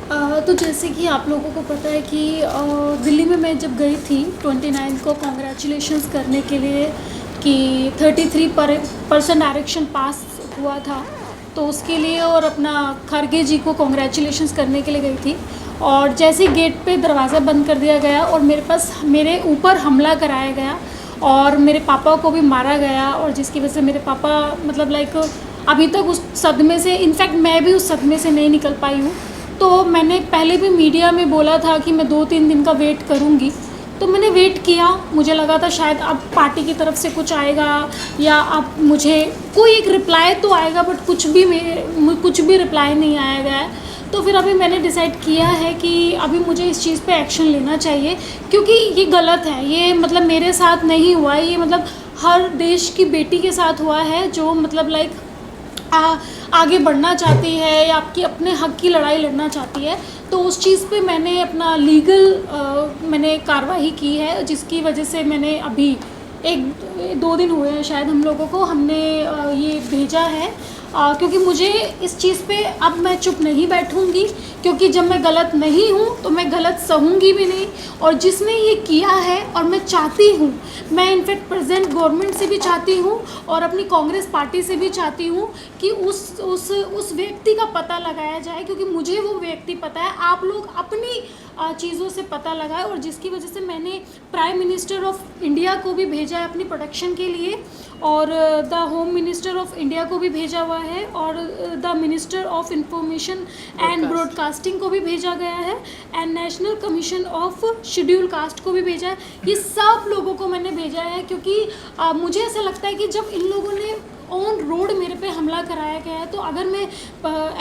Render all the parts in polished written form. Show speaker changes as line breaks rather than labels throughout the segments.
तो जैसे कि आप लोगों को पता है कि दिल्ली में मैं जब गई थी 29 को कॉन्ग्रेचुलेशंस करने के लिए कि 33% आरक्षण पास हुआ था, तो उसके लिए और अपना खरगे जी को कॉन्ग्रेचुलेशंस करने के लिए गई थी। और जैसे ही गेट पे दरवाज़ा बंद कर दिया गया और मेरे ऊपर हमला कराया गया और मेरे पापा को भी मारा गया, और जिसकी वजह से मेरे पापा मतलब लाइक अभी तक उस सदमे से, इनफैक्ट मैं भी उस सदमे से नहीं निकल पाई हूँ। तो मैंने पहले भी मीडिया में बोला था कि मैं 2-3 दिन का वेट करूँगी, तो मैंने वेट किया। मुझे लगा था शायद अब पार्टी की तरफ से कुछ आएगा या अब मुझे कोई एक रिप्लाई तो आएगा, बट कुछ भी रिप्लाई नहीं आया गया है। तो फिर अभी मैंने डिसाइड किया है कि अभी मुझे इस चीज़ पे एक्शन लेना चाहिए, क्योंकि ये गलत है। ये मतलब मेरे साथ नहीं हुआ है, ये मतलब हर देश की बेटी के साथ हुआ है जो मतलब लाइक आगे बढ़ना चाहती है या आपकी अपने हक की लड़ाई लड़ना चाहती है। तो उस चीज़ पे मैंने अपना मैंने कार्रवाई की है, जिसकी वजह से मैंने अभी 1-2 दिन हुए हैं शायद हम लोगों को हमने ये भेजा है, क्योंकि मुझे इस चीज़ पे अब मैं चुप नहीं बैठूंगी, क्योंकि जब मैं गलत नहीं हूँ तो मैं गलत सहूँगी भी नहीं। और जिसने ये किया है, और मैं चाहती हूँ, मैं इनफैक्ट प्रेजेंट गवर्नमेंट से भी चाहती हूँ और अपनी कांग्रेस पार्टी से भी चाहती हूँ कि उस व्यक्ति का पता लगाया जाए, क्योंकि मुझे वो व्यक्ति पता है। आप लोग अपनी चीज़ों से पता लगाए, और जिसकी वजह से मैंने प्राइम मिनिस्टर ऑफ इंडिया को भी भेजा है अपनी प्रोटेक्शन के लिए, और the home minister of India को भी भेजा हुआ है, और the minister of information and broadcasting को भी भेजा गया है, and national commission of schedule caste को भी भेजा है। ये सब लोगों को मैंने भेजा है, क्योंकि मुझे ऐसा लगता है कि जब इन लोगों ने ऑन रोड मेरे पे हमला कराया गया है, तो अगर मैं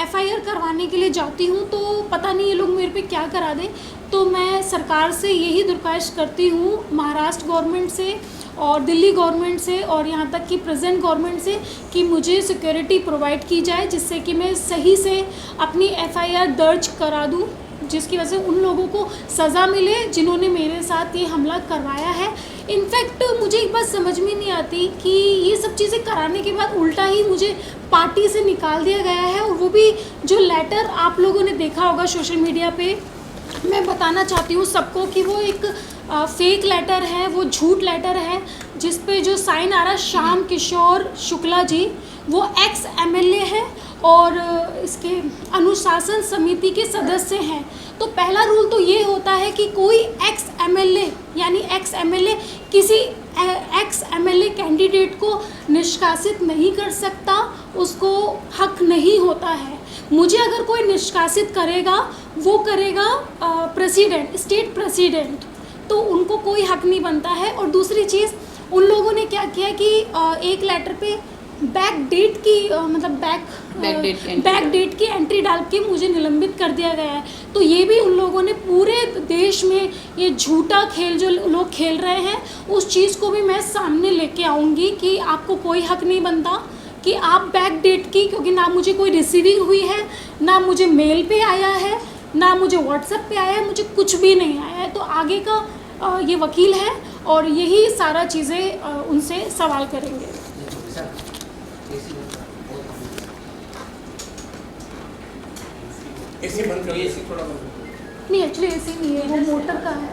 FIR करवाने के लिए जाती हूँ तो पता नहीं ये लोग मेरे पे क्या करा दें। तो मैं सरकार से यही दरख्वास्त करती हूँ, महाराष्ट्र गवर्नमेंट से और दिल्ली गवर्नमेंट से और यहाँ तक कि प्रेजेंट गवर्नमेंट से, कि मुझे सिक्योरिटी प्रोवाइड की जाए, जिससे कि मैं सही से अपनी FIR दर्ज करा दूँ, जिसकी वजह से उन लोगों को सज़ा मिले जिन्होंने मेरे साथ ये हमला करवाया है। इनफैक्ट मुझे एक बात समझ में नहीं आती कि ये सब चीज़ें कराने के बाद उल्टा ही मुझे पार्टी से निकाल दिया गया है, और वो भी जो लेटर आप लोगों ने देखा होगा सोशल मीडिया पे। मैं बताना चाहती हूँ सबको कि वो एक फेक लेटर है, वो झूठ लेटर है, जिस पे जो साइन आ रहा है श्याम किशोर शुक्ला जी, वो एक्स MLA है और इसके अनुशासन समिति के सदस्य हैं। तो पहला रूल तो ये होता है कि कोई एक्स MLA किसी एक्स MLA कैंडिडेट को निष्कासित नहीं कर सकता, उसको हक नहीं होता है। मुझे अगर कोई निष्कासित करेगा, वो करेगा स्टेट प्रेसिडेंट, तो उनको कोई हक नहीं बनता है। और दूसरी चीज़, उन लोगों ने क्या किया कि एक लेटर पे बैक डेट की एंट्री डाल के मुझे निलंबित कर दिया गया है। तो ये भी उन लोगों ने पूरे देश में ये झूठा खेल जो लोग खेल रहे हैं, उस चीज़ को भी मैं सामने लेके आऊँगी कि आपको कोई हक नहीं बनता कि आप बैक डेट की, क्योंकि ना मुझे कोई रिसीविंग हुई है, ना मुझे मेल पे आया है, ना मुझे व्हाट्सएप पे आया है, मुझे कुछ भी नहीं आया है। तो आगे का ये वकील है और यही सारा चीज़ें उनसे सवाल करेंगे।
एसी बंद करिए, एसी थोड़ा
नहीं, एक्चुअली एसी नहीं है, वो मोटर का है।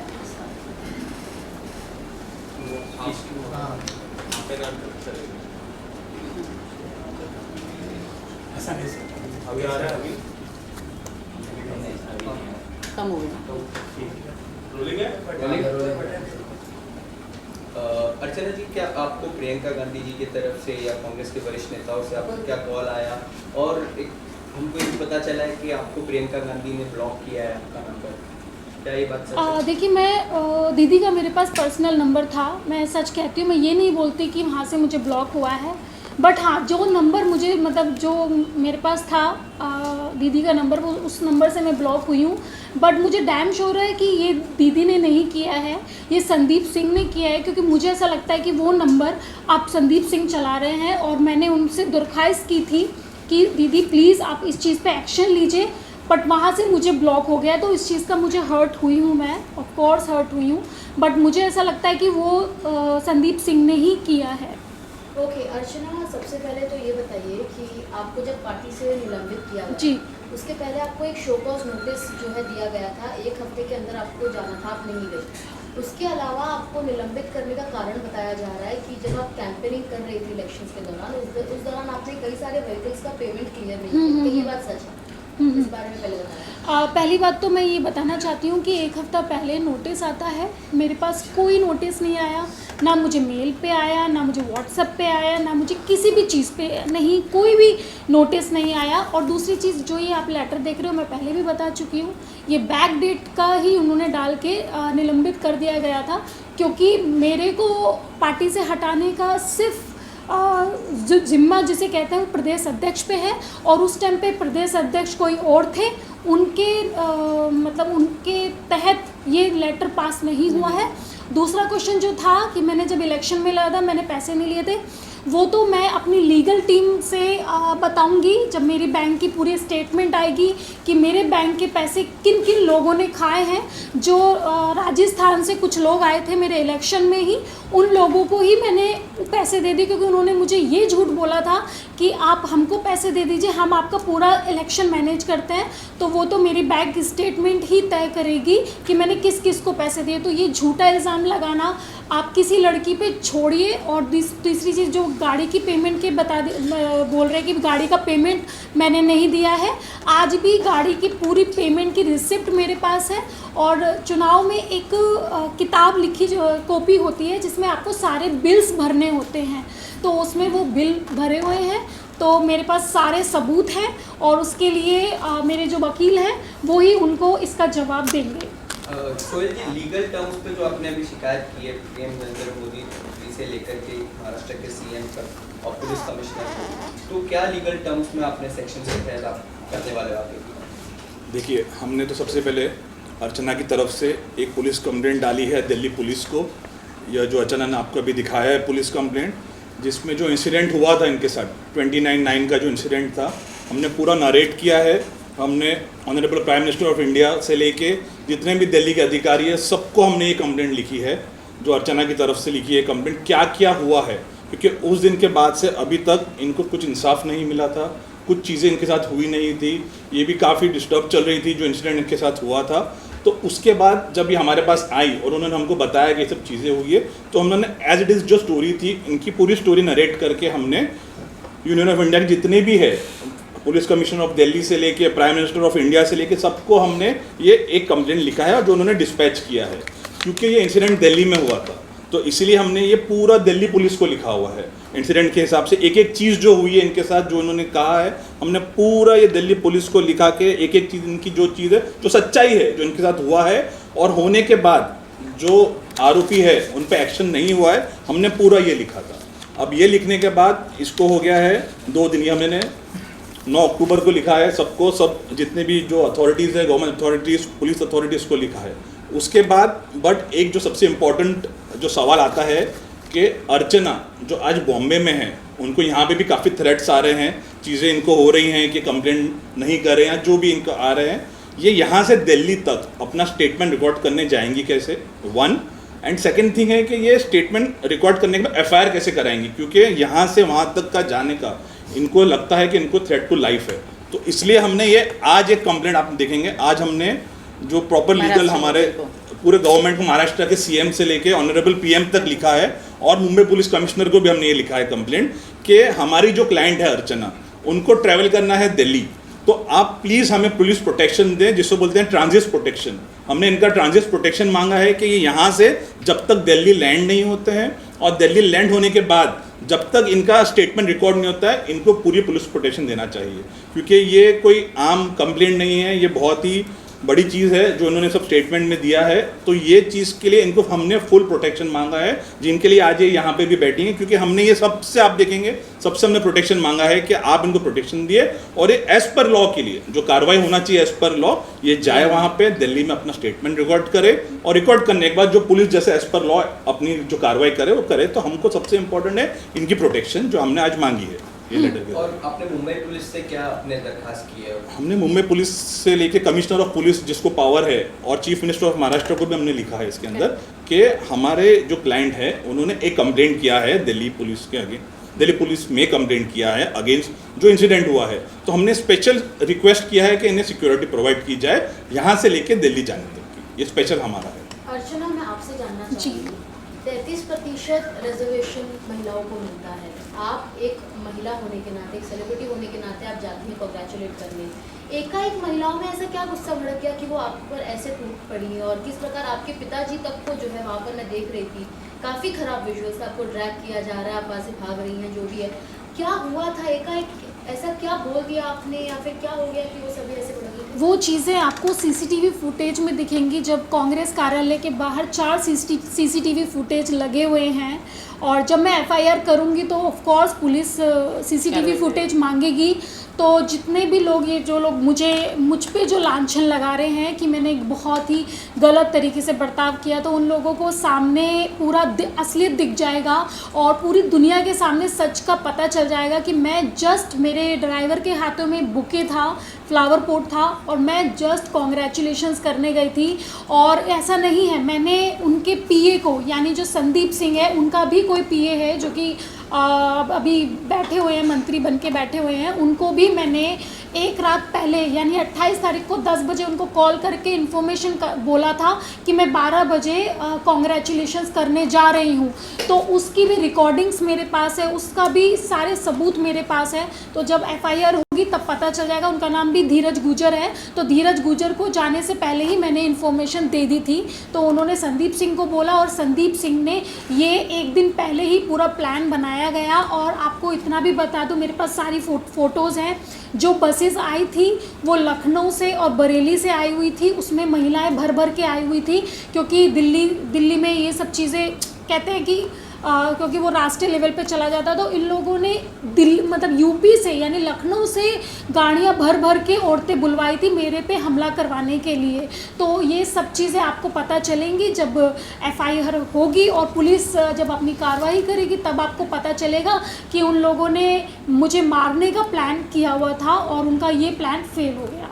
ऐसा नहीं सर, अभी आ रहा है, अभी
कम हो गया।
रोलिंग है।
अर्चना जी, क्या आपको प्रियंका गांधी जी की तरफ से या कांग्रेस के वरिष्ठ नेताओं से आपको क्या कॉल आया, और हमको ये पता चला है कि आपको प्रियंका गांधी ने ब्लॉक किया है आपका नंबर, क्या ये बात सच है?
देखिए, मैं दीदी का मेरे पास पर्सनल नंबर था, मैं सच कहती हूँ, मैं ये नहीं बोलती कि वहाँ से मुझे ब्लॉक हुआ है। बट हाँ, जो नंबर मुझे मतलब जो मेरे पास था दीदी का नंबर, वो उस नंबर से मैं ब्लॉक हुई हूँ। बट मुझे डैम श्योर है कि ये दीदी ने नहीं किया है, ये संदीप सिंह ने किया है, क्योंकि मुझे ऐसा लगता है कि वो नंबर आप संदीप सिंह चला रहे हैं। और मैंने उनसे दरख्वास्त की थी कि दीदी प्लीज़ आप इस चीज़ पे एक्शन लीजिए, बट वहाँ से मुझे ब्लॉक हो गया। तो इस चीज़ का मुझे हर्ट हुई हूँ, मैं ऑफ कोर्स हर्ट हुई हूँ, बट मुझे ऐसा लगता है कि वो संदीप सिंह ने ही किया है।
ओके अर्चना, सबसे पहले तो ये बताइए कि आपको जब पार्टी से निलंबित किया गया
जी।
उसके पहले आपको एक शो कॉज नोटिस जो है दिया गया था, 1 हफ्ते के अंदर आपको जाना था, आप नहीं गए। उसके अलावा आपको निलंबित करने का कारण बताया जा रहा है कि जब आप कैंपेनिंग कर रही थी इलेक्शंस के दौरान, उस दौरान आपने कई सारे व्हीकल्स का पेमेंट क्लियर नहीं किया। ये बात सच है? इस बारे में पहले बताया।
पहली बात तो मैं ये बताना चाहती हूँ कि 1 हफ़्ता पहले नोटिस आता है, मेरे पास कोई नोटिस नहीं आया, ना मुझे मेल पे आया, ना मुझे व्हाट्सएप पे आया, ना मुझे किसी भी चीज़ पे नहीं, कोई भी नोटिस नहीं आया। और दूसरी चीज़, जो ये आप लेटर देख रहे हो, मैं पहले भी बता चुकी हूँ, ये बैक डेट का ही उन्होंने डाल के निलंबित कर दिया गया था, क्योंकि मेरे को पार्टी से हटाने का सिर्फ जो जिम्मा जिसे कहते हैं प्रदेश अध्यक्ष पे है, और उस टाइम पे प्रदेश अध्यक्ष कोई और थे, उनके मतलब उनके तहत ये लेटर पास नहीं हुआ है। दूसरा क्वेश्चन जो था कि मैंने जब इलेक्शन में लड़ा था, मैंने पैसे नहीं लिए थे, वो तो मैं अपनी लीगल टीम से बताऊंगी जब मेरी बैंक की पूरी स्टेटमेंट आएगी कि मेरे बैंक के पैसे किन किन लोगों ने खाए हैं। जो राजस्थान से कुछ लोग आए थे मेरे इलेक्शन में ही, उन लोगों को ही मैंने पैसे दे दिए, क्योंकि उन्होंने मुझे ये झूठ बोला था कि आप हमको पैसे दे दीजिए, हम आपका पूरा इलेक्शन मैनेज करते हैं। तो वो तो मेरी बैंक स्टेटमेंट ही तय करेगी कि मैंने किस किस को पैसे दिए। तो ये झूठा इल्ज़ाम लगाना आप किसी लड़की पे छोड़िए। और तीसरी चीज़, जो गाड़ी की पेमेंट के बोल रहे हैं कि गाड़ी का पेमेंट मैंने नहीं दिया है, आज भी गाड़ी की पूरी पेमेंट की रिसिप्ट मेरे पास है। और चुनाव में एक किताब लिखी जो कॉपी होती है जिसमें आपको सारे बिल्स भरने होते हैं, तो उसमें वो बिल भरे हुए हैं, तो मेरे पास सारे सबूत हैं, और उसके लिए मेरे जो वकील हैं वो ही उनको इसका जवाब देंगे।
सोहेल जी, लीगल टर्म्स पे जो आपने अभी शिकायत की है पीएम नरेंद्र मोदी से लेकर के महाराष्ट्र के सीएम तक और पुलिस कमिश्नर तक, तो क्या लीगल टर्म्स में आपने सेक्शन के तहत आप करने वाले हो आगे?
देखिए, हमने तो सबसे पहले अर्चना की तरफ से एक पुलिस कंप्लेंट डाली है दिल्ली पुलिस को। यह जो अर्चना ने आपको अभी दिखाया है पुलिस कंप्लेंट, जिसमें जो इंसिडेंट हुआ था इनके साथ 29/9 का जो इंसिडेंट था, हमने पूरा नरेट किया है। हमने honourable prime minister of India से लेके जितने भी दिल्ली के अधिकारी हैं, सबको हमने ये कंप्लेंट लिखी है, जो अर्चना की तरफ से लिखी है कंप्लेंट, क्या क्या हुआ है। क्योंकि उस दिन के बाद से अभी तक इनको कुछ इंसाफ नहीं मिला था, कुछ चीज़ें इनके साथ हुई नहीं थी, ये भी काफ़ी डिस्टर्ब चल रही थी जो इंसिडेंट इनके साथ हुआ था। तो उसके बाद जब ये हमारे पास आई और उन्होंने हमको बताया कि ये सब चीज़ें हुई है, तो हमने एज इट इज़ जो स्टोरी थी, इनकी पूरी स्टोरी नरेट करके हमने यूनियन ऑफ इंडिया के जितने भी है, पुलिस कमिश्नर ऑफ दिल्ली से लेके प्राइम मिनिस्टर ऑफ इंडिया से लेके सबको हमने ये एक कंप्लेंट लिखा है और जो उन्होंने डिस्पैच किया है। क्योंकि ये इंसिडेंट दिल्ली में हुआ था, तो इसीलिए हमने ये पूरा दिल्ली पुलिस को लिखा हुआ है। इंसिडेंट के हिसाब से एक एक चीज़ जो हुई है इनके साथ, जो उन्होंने कहा है, हमने पूरा ये दिल्ली पुलिस को लिखा के एक एक चीज़, इनकी जो चीज़ है, जो सच्चाई है, जो इनके साथ हुआ है, और होने के बाद जो आरोपी है उन पर एक्शन नहीं हुआ है, हमने पूरा ये लिखा था। अब ये लिखने के बाद इसको हो गया है 2 दिन, हमने 9 अक्टूबर को लिखा है सबको, सब जितने भी जो अथॉरिटीज़ है, गवर्नमेंट अथॉरिटीज़, पुलिस अथॉरिटीज़ को लिखा है। उसके बाद बट एक जो सबसे इम्पोर्टेंट जो सवाल आता है कि अर्चना जो आज बॉम्बे में है, उनको यहाँ पे भी काफ़ी थ्रेट्स आ रहे हैं, चीज़ें इनको हो रही हैं कि कंप्लेंट नहीं कर रहे हैं, जो भी इनको आ रहे हैं, ये यहाँ से दिल्ली तक अपना स्टेटमेंट रिकॉर्ड करने जाएंगी कैसे, 1। एंड सेकेंड थिंग है कि ये स्टेटमेंट रिकॉर्ड करने के बाद एफआईआर कैसे कराएंगी, क्योंकि यहाँ से वहाँ तक का जाने का इनको लगता है कि इनको थ्रेट टू लाइफ है। तो इसलिए हमने ये आज एक कंप्लेंट आप देखेंगे, आज हमने जो प्रॉपर लीगल हमारे पूरे गवर्नमेंट को, महाराष्ट्र के सीएम से लेके ऑनरेबल पीएम तक लिखा है, और मुंबई पुलिस कमिश्नर को भी हमने ये लिखा है कंप्लेंट कि हमारी जो क्लाइंट है अर्चना, उनको ट्रैवल करना है दिल्ली, तो आप प्लीज़ हमें पुलिस प्रोटेक्शन दें, जिसको बोलते हैं ट्रांजिट प्रोटेक्शन। हमने इनका ट्रांजिट प्रोटेक्शन मांगा है कि ये यहाँ से जब तक दिल्ली लैंड नहीं होते हैं, और दिल्ली लैंड होने के बाद जब तक इनका स्टेटमेंट रिकॉर्ड नहीं होता है, इनको पूरी पुलिस प्रोटेक्शन देना चाहिए। क्योंकि ये कोई आम कंप्लेंट नहीं है, ये बहुत ही बड़ी चीज़ है जो उन्होंने सब स्टेटमेंट में दिया है। तो ये चीज़ के लिए इनको हमने फुल प्रोटेक्शन मांगा है, जिनके लिए आज ये यहाँ पे भी बैठी हैं, क्योंकि हमने ये सबसे, आप देखेंगे, सबसे हमने प्रोटेक्शन मांगा है कि आप इनको प्रोटेक्शन दिए, और ये एज पर लॉ के लिए जो कार्रवाई होना चाहिए एज पर लॉ, ये जाए वहाँ पे दिल्ली में अपना स्टेटमेंट रिकॉर्ड करे, और रिकॉर्ड करने के बाद जो पुलिस जैसे एज पर लॉ अपनी जो कार्रवाई करे वो करे। तो हमको सबसे इंपॉर्टेंट है इनकी प्रोटेक्शन, जो हमने आज मांगी है ये लेटर के।
और आपने मुंबई पुलिस से क्या अपने दरखास्त की है?
हमने मुंबई पुलिस से लेके कमिश्नर ऑफ पुलिस जिसको पावर है, और चीफ मिनिस्टर ऑफ महाराष्ट्र को भी हमने लिखा है इसके अंदर कि हमारे जो क्लाइंट है उन्होंने एक कंप्लेंट किया है दिल्ली पुलिस के आगे, दिल्ली पुलिस में कंप्लेंट किया है अगेंस्ट जो इंसिडेंट हुआ है। तो हमने स्पेशल रिक्वेस्ट किया है कि इन्हें सिक्योरिटी प्रोवाइड की जाए यहाँ से लेके दिल्ली जाने तक की, ये स्पेशल हमारा है।
अर्चना, मैं आपसे जानना
जी।
चाहूँगी, 33% रिजर्वेशन महिलाओं को मिलता है। आप एक महिला होने के नाते, एक सेलिब्रिटी होने के नाते आप जाती हैं कॉन्ग्रेचुलेट करने। एकाएक महिलाओं में ऐसा क्या गुस्सा भड़क गया कि वो आप पर ऐसे टूट पड़ी, और किस प्रकार आपके पिताजी तक को जो है वहाँ पर मैं देख रही थी, काफ़ी ख़राब विजुअल्स, आपको ड्रैग किया जा रहा है, आप वहाँ से भाग रही हैं, जो भी है, क्या हुआ था एकाएक? ऐसा क्या बोल दिया आपने, या फिर क्या हो गया कि वो सभी ऐसे भड़क गए?
वो चीज़ें आपको सीसीटीवी फुटेज में दिखेंगी। जब कांग्रेस कार्यालय के बाहर 4 सीसीटीवी फुटेज लगे हुए हैं, और जब मैं एफआईआर करूंगी तो of course police CCTV footage मांगेगी। तो जितने भी लोग, ये जो लोग मुझ पे जो लांछन लगा रहे हैं कि मैंने एक बहुत ही गलत तरीके से बर्ताव किया, तो उन लोगों को सामने पूरा असलियत दिख जाएगा और पूरी दुनिया के सामने सच का पता चल जाएगा कि मैं जस्ट, मेरे ड्राइवर के हाथों में बुके था, फ्लावर पोट था, और मैं जस्ट कॉन्ग्रेचुलेशंस करने गई थी। और ऐसा नहीं है, मैंने उनके पीए को, यानी जो संदीप सिंह है, उनका भी कोई पीए है जो कि अभी बैठे हुए हैं, मंत्री बन के बैठे हुए हैं, उनको भी मैंने एक रात पहले यानी 28 तारीख को 10 बजे उनको कॉल करके इन्फॉर्मेशन बोला था कि मैं 12 बजे कॉन्ग्रेचुलेशंस करने जा रही हूँ। तो उसकी भी रिकॉर्डिंग्स मेरे पास है, उसका भी सारे सबूत मेरे पास है। तो जब एफआईआर होगी तब पता चल जाएगा। उनका नाम भी धीरज गुजर है। तो धीरज गुजर को जाने से पहले ही मैंने इन्फॉर्मेशन दे दी थी। तो उन्होंने संदीप सिंह को बोला और संदीप सिंह ने ये एक दिन पहले ही पूरा प्लान बनाया गया। और आपको इतना भी बता दूं, मेरे पास सारी फ़ोटोज़ हैं। जो बसेस आई थी वो लखनऊ से और बरेली से आई हुई थी, उसमें महिलाएं भर भर के आई हुई थी, क्योंकि दिल्ली में ये सब चीज़ें कहते हैं कि क्योंकि वो राष्ट्रीय लेवल पे चला जाता। तो इन लोगों ने मतलब यूपी से यानी लखनऊ से गाड़ियाँ भर भर के औरतें बुलवाई थी मेरे पे हमला करवाने के लिए। तो ये सब चीज़ें आपको पता चलेंगी जब एफआईआर होगी और पुलिस जब अपनी कार्रवाई करेगी, तब आपको पता चलेगा कि उन लोगों ने मुझे मारने का प्लान किया हुआ था और उनका ये प्लान फेल हो गया।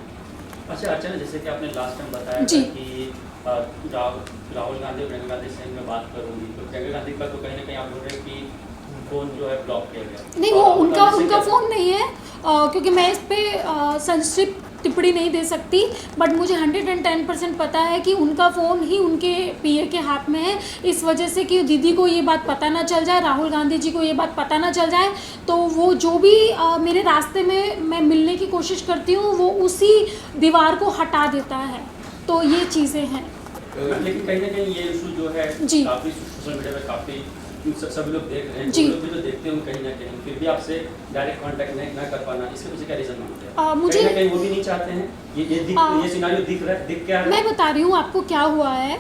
अच्छा अर्चना, जैसे कि आपने लास्ट टाइम बताया
जी।
था कि राहुल गांधी और प्रियंका गांधी से मैं बात करूंगी, तो प्रियंका गांधी का तो कहीं ना कहीं आप बोल रहे हैं कि फोन जो है ब्लॉक किया गया।
नहीं, वो उनका फ़ोन नहीं है, क्योंकि मैं इस पर संक्षिप्त टिप्पणी नहीं दे सकती। बट मुझे 110% पता है कि उनका फ़ोन ही उनके पीए के हाथ में है, इस वजह से कि दीदी को ये बात पता ना चल जाए, राहुल गांधी जी को ये बात पता ना चल जाए। तो वो जो भी मेरे रास्ते में मैं मिलने की कोशिश करती हूँ, वो उसी दीवार को हटा देता है। तो ये चीज़ें हैं।
लेकिन कहीं ना कहीं ये इशू जो है
जी।
काफ़ी सोशल मीडिया पे काफ़ी सभी लोग देख रहे हैं,
जी।
लोग भी जो देखते हैं कहीं ना कहीं, फिर भी आपसे डायरेक्ट कांटेक्ट नहीं कर पाना, इसके पीछे क्या रीज़न मानते हैं?
मुझे
कहीं ना कहीं वो भी नहीं चाहते हैं, ये सिनारियो दिख रहा है, दिख क्या रहा है?
मैं बता रही हूँ आपको क्या हुआ है।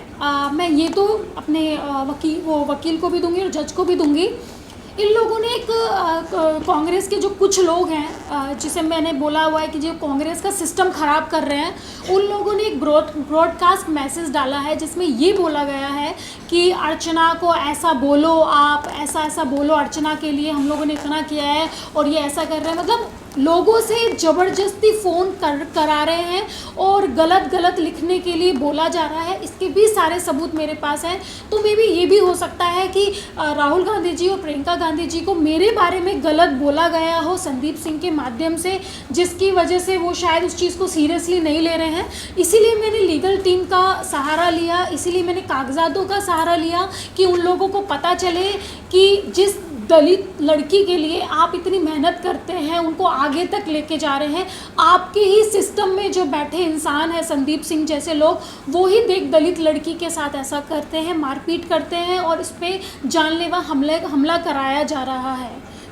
मैं ये तो अपने वकील को भी दूंगी और जज को भी दूंगी। इन लोगों ने एक कांग्रेस के जो कुछ लोग हैं, जिसे मैंने बोला हुआ है कि जो कांग्रेस का सिस्टम ख़राब कर रहे हैं, उन लोगों ने एक ब्रॉडकास्ट मैसेज डाला है जिसमें ये बोला गया है कि अर्चना को ऐसा बोलो, आप ऐसा बोलो, अर्चना के लिए हम लोगों ने इतना किया है और ये ऐसा कर रहे हैं। मतलब लोगों से ज़बरदस्ती फ़ोन करा रहे हैं और गलत लिखने के लिए बोला जा रहा है। इसके भी सारे सबूत मेरे पास हैं। तो मे बी ये भी हो सकता है कि राहुल गांधी जी और प्रियंका गांधी जी को मेरे बारे में गलत बोला गया हो संदीप सिंह के माध्यम से, जिसकी वजह से वो शायद उस चीज़ को सीरियसली नहीं ले रहे हैं। इसीलिए मैंने लीगल टीम का सहारा लिया, इसीलिए मैंने कागजातों का सहारा लिया कि उन लोगों को पता चले कि जिस दलित लड़की के लिए आप इतनी मेहनत करते हैं, उनको आगे तक लेके जा रहे हैं, आपके ही सिस्टम में जो बैठे इंसान है संदीप सिंह जैसे लोग, वो ही देख दलित लड़की के साथ ऐसा करते हैं, मारपीट करते हैं और इस पर जानलेवा हमला कराया जा रहा है।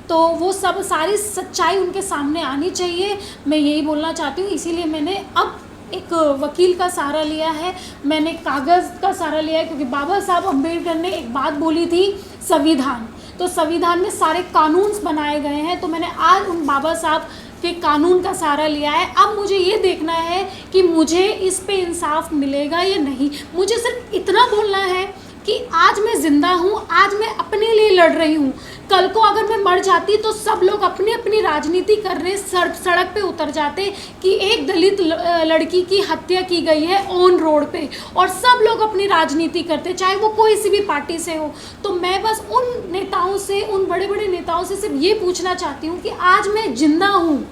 तो वो सब सारी सच्चाई उनके सामने आनी चाहिए, मैं यही बोलना चाहती हूँ। इसीलिए मैंने अब एक वकील का सहारा लिया है, मैंने कागज़ का सहारा लिया है, क्योंकि बाबा साहब अम्बेडकर ने एक बात बोली थी, संविधान। तो संविधान में सारे कानून बनाए गए हैं। तो मैंने आज उन बाबा साहब के कानून का सहारा लिया है। अब मुझे ये देखना है कि मुझे इस पे इंसाफ मिलेगा या नहीं। मुझे सिर्फ इतना बोलना है कि आज मैं ज़िंदा हूँ, आज मैं अपने लिए लड़ रही हूँ। कल को अगर मैं मर जाती तो सब लोग अपनी अपनी राजनीति करने सड़क पे उतर जाते कि एक दलित लड़की की हत्या की गई है ऑन रोड पे, और सब लोग अपनी राजनीति करते, चाहे वो कोई सी भी पार्टी से हो। तो मैं बस उन नेताओं से, उन बड़े बड़े नेताओं से सिर्फ ये पूछना चाहती हूँ कि आज मैं जिंदा हूँ,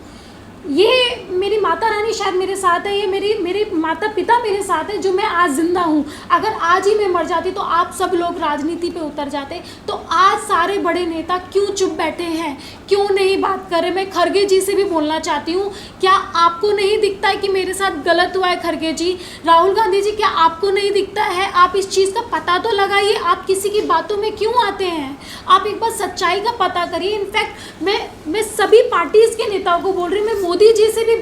ये मेरी माता रानी शायद मेरे साथ है, ये मेरे माता पिता मेरे साथ है, जो मैं आज ज़िंदा हूँ। अगर आज ही मैं मर जाती तो आप सब लोग राजनीति पे उतर जाते। तो आज सारे बड़े नेता क्यों चुप बैठे हैं, क्यों नहीं बात कर रहे? मैं खरगे जी से भी बोलना चाहती हूँ, क्या आपको नहीं दिखता है कि मेरे साथ गलत हुआ है? खरगे जी, राहुल गांधी जी, क्या आपको नहीं दिखता है? आप इस चीज़ का पता तो लगाइए, आप किसी की बातों में क्यों आते हैं? आप एक बार सच्चाई का पता करिए। इनफैक्ट मैं सभी पार्टीज़ के नेताओं को बोल रही हूँ, मैं मोदी जी से भी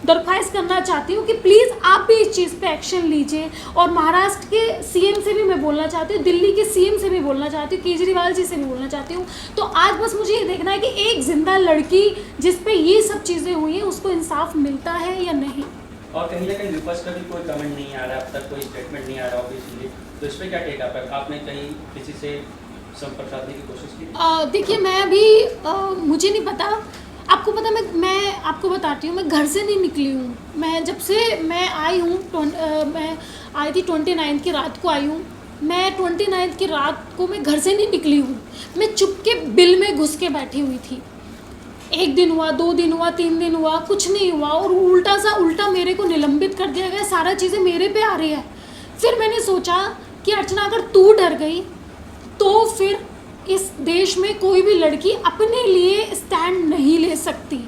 दरख्वास्त करना चाहती हूँ कि प्लीज़ आप भी इस चीज़ पे एक्शन लीजिए। और महाराष्ट्र के सीएम से भी मैं बोलना चाहती हूँ, दिल्ली के सीएम से भी बोलना चाहती हूँ, केजरीवाल जी से भी बोलना चाहती हूँ। तो आज बस मुझे ये देखना है कि एक जिंदा लड़की जिस पे ये सब चीज़ें हुई हैं उसको इंसाफ मिलता है या नहीं।
और कहीं ना कहीं विपक्ष का भी कोई कमेंट नहीं आ रहा, अब तक कोई स्टेटमेंट नहीं आ रहा ऑफिशियली, तो इस पर क्या टेक आप? आपने कहीं किसी से संपर्क साधने की कोशिश की?
देखिए, मैं अभी मुझे नहीं पता, आपको पता, मैं आपको बताती हूँ, मैं घर से नहीं निकली हूँ। मैं जब से मैं आई हूँ, मैं आई थी 29 की रात को आई हूँ। मैं 29 की रात को मैं घर से नहीं निकली हूँ, मैं चुपके बिल में घुस के बैठी हुई थी। 1 दिन हुआ, 2 दिन हुआ, 3 दिन हुआ, कुछ नहीं हुआ, और उल्टा मेरे को निलंबित कर दिया गया, सारा चीज़ें मेरे पे आ रही है। फिर मैंने सोचा कि अर्चना, अगर तू डर गई तो फिर इस देश में कोई भी लड़की अपने लिए स्टैंड नहीं ले सकती।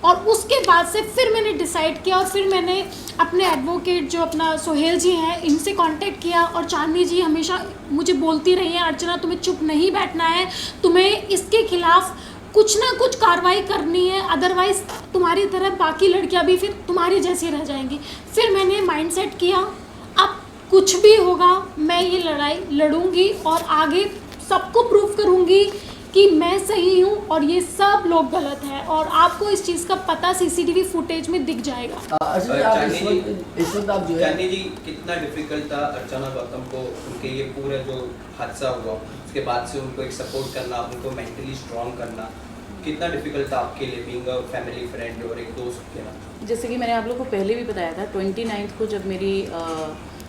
और उसके बाद से फिर मैंने डिसाइड किया, और फिर मैंने अपने एडवोकेट जो अपना सोहेल जी हैं, इनसे कांटेक्ट किया। और चांदनी जी हमेशा मुझे बोलती रही हैं, अर्चना तुम्हें चुप नहीं बैठना है, तुम्हें इसके खिलाफ कुछ ना कुछ कार्रवाई करनी है, अदरवाइज़ तुम्हारी तरह बाकी लड़कियां भी फिर तुम्हारी जैसी रह जाएंगी। फिर मैंने माइंडसेट किया, अब कुछ भी होगा मैं ये लड़ाई लड़ूंगी और आगे सबको प्रूव करूंगी कि मैं सही हूँ और ये सब लोग गलत हैं। और आपको इस चीज़ का पता सीसीटीवी फुटेज में दिख जाएगा।
इस वक्त आप जो है चांदनी जी, कितना डिफिकल्ट था अर्चना गौतम को उनके ये पूरा जो हादसा हुआ उसके बाद से उनको एक सपोर्ट करना, उनको मेंटली स्ट्रॉन्ग करना, कितना डिफिकल्ट था आपके लिए बीइंग अ फैमिली फ्रेंड और एक दोस्त के नाते?
जैसे कि मैंने आप लोगों को पहले भी बताया था, 29 को जब मेरी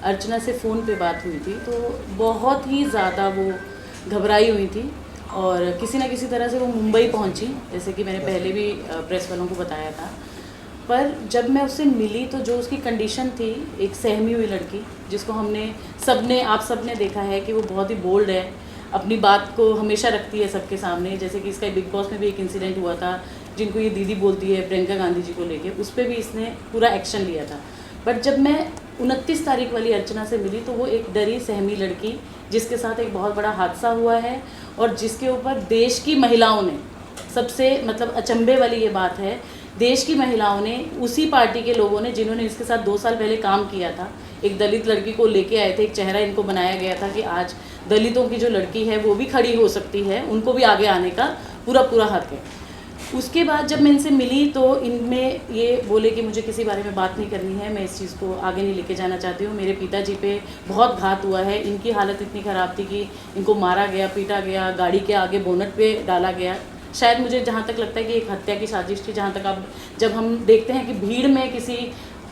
अर्चना से फ़ोन पे बात हुई थी तो बहुत ही ज़्यादा वो घबराई हुई थी, और किसी न किसी तरह से वो मुंबई पहुंची, जैसे कि मैंने पहले भी प्रेस वालों को बताया था। पर जब मैं उससे मिली तो जो उसकी कंडीशन थी, एक सहमी हुई लड़की, जिसको आप सबने देखा है कि वो बहुत ही बोल्ड है, अपनी बात को हमेशा रखती है सबके सामने। जैसे कि इसका बिग बॉस में भी एक इंसिडेंट हुआ था, जिनको ये दीदी बोलती है प्रियंका गांधी जी को लेके, उस पर भी इसने पूरा एक्शन लिया था। बट जब मैं 29 तारीख वाली अर्चना से मिली तो वो एक डरी सहमी लड़की, जिसके साथ एक बहुत बड़ा हादसा हुआ है और जिसके ऊपर देश की महिलाओं ने, सबसे मतलब अचंभे वाली ये बात है, देश की महिलाओं ने, उसी पार्टी के लोगों ने जिन्होंने इसके साथ 2 साल पहले काम किया था, एक दलित लड़की को लेके आए थे, एक चेहरा इनको बनाया गया था कि आज दलितों की जो लड़की है वो भी खड़ी हो सकती है, उनको भी आगे आने का पूरा हक है। उसके बाद जब मैं इनसे मिली तो इनमें ये बोले कि मुझे किसी बारे में बात नहीं करनी है, मैं इस चीज़ को आगे नहीं लेके जाना चाहती हूँ, मेरे पिताजी पे बहुत घात हुआ है, इनकी हालत इतनी ख़राब थी कि इनको मारा गया, पीटा गया, गाड़ी के आगे बोनट पे डाला गया। शायद मुझे जहाँ तक लगता है कि एक हत्या की साजिश थी, जहाँ तक अब जब हम देखते हैं कि भीड़ में किसी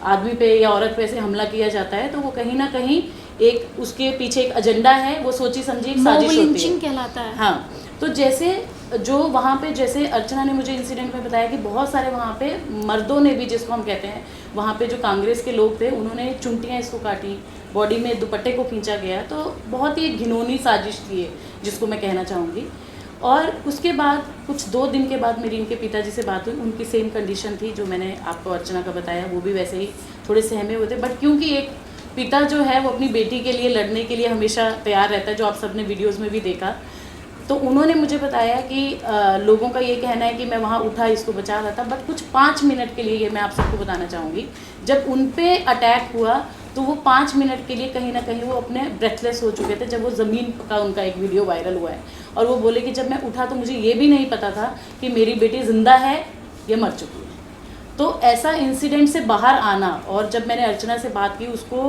आदमी पे या औरत पे ऐसे हमला किया जाता है तो वो कहीं ना कहीं एक उसके पीछे एक एजेंडा है, वो सोची समझी एक साजिश होती है,
कहलाता है।
हाँ, तो जैसे जो वहाँ पे, जैसे अर्चना ने मुझे इंसिडेंट में बताया कि बहुत सारे वहाँ पे मर्दों ने भी, जिसको हम कहते हैं, वहाँ पे जो कांग्रेस के लोग थे उन्होंने चुंटियाँ इसको काटी, बॉडी में दुपट्टे को खींचा गया, तो बहुत ही एक घिनौनी साजिश थी ये, जिसको मैं कहना चाहूँगी। और उसके बाद कुछ 2 दिन के बाद मेरी इनके पिताजी से बात हुई, उनकी सेम कंडीशन थी जो मैंने आपको अर्चना का बताया, वो भी वैसे ही थोड़े सहमे हुए थे। बट क्योंकि एक पिता जो है वो अपनी बेटी के लिए लड़ने के लिए हमेशा तैयार रहता है, जो आप सबने वीडियोज़ में भी देखा, तो उन्होंने मुझे बताया कि लोगों का ये कहना है कि मैं वहाँ उठा, इसको बचा रहा था, बट कुछ 5 मिनट के लिए, ये मैं आप सबको बताना चाहूँगी, जब उन पे अटैक हुआ तो वो 5 मिनट के लिए कहीं ना कहीं वो अपने ब्रेथलेस हो चुके थे, जब वो ज़मीन का उनका एक वीडियो वायरल हुआ है। और वो बोले कि जब मैं उठा तो मुझे ये भी नहीं पता था कि मेरी बेटी ज़िंदा है या मर चुकी है। तो ऐसा इंसिडेंट से बाहर आना, और जब मैंने अर्चना से बात की उसको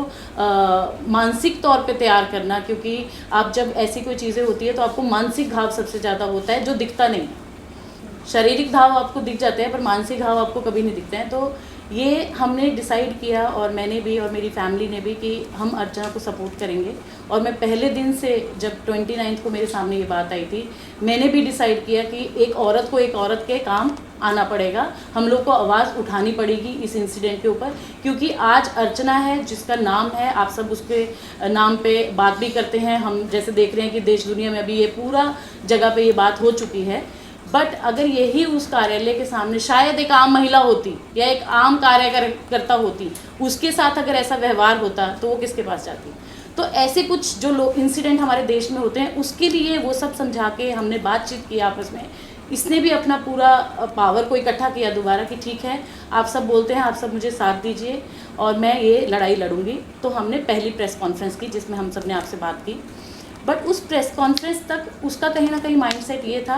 मानसिक तौर पे तैयार करना, क्योंकि आप जब ऐसी कोई चीज़ें होती है तो आपको मानसिक घाव सबसे ज़्यादा होता है जो दिखता नहीं है। शारीरिक घाव आपको दिख जाते हैं पर मानसिक घाव आपको कभी नहीं दिखते हैं। तो ये हमने डिसाइड किया, और मैंने भी और मेरी फैमिली ने भी, कि हम अर्चना को सपोर्ट करेंगे। और मैं पहले दिन से, जब 29 को मेरे सामने ये बात आई थी, मैंने भी डिसाइड किया कि एक औरत को एक औरत के काम आना पड़ेगा, हम लोग को आवाज़ उठानी पड़ेगी इस इंसिडेंट के ऊपर, क्योंकि आज अर्चना है जिसका नाम है, आप सब उसके नाम पे बात भी करते हैं। हम जैसे देख रहे हैं कि देश दुनिया में अभी ये पूरा जगह पे ये बात हो चुकी है। बट अगर यही उस कार्यालय के सामने शायद एक आम महिला होती या एक आम कार्यकर्ता होती, उसके साथ अगर ऐसा व्यवहार होता तो वो किसके पास जाती। तो ऐसे कुछ जो इंसिडेंट हमारे देश में होते हैं, उसके लिए वो सब समझा के हमने बातचीत की आपस में। इसने भी अपना पूरा पावर को इकट्ठा किया दोबारा कि ठीक है, आप सब बोलते हैं, आप सब मुझे साथ दीजिए और मैं ये लड़ाई लड़ूंगी। तो हमने पहली प्रेस कॉन्फ्रेंस की जिसमें हम सब ने आपसे बात की। बट उस प्रेस कॉन्फ्रेंस तक उसका कहीं ना कहीं माइंडसेट ये था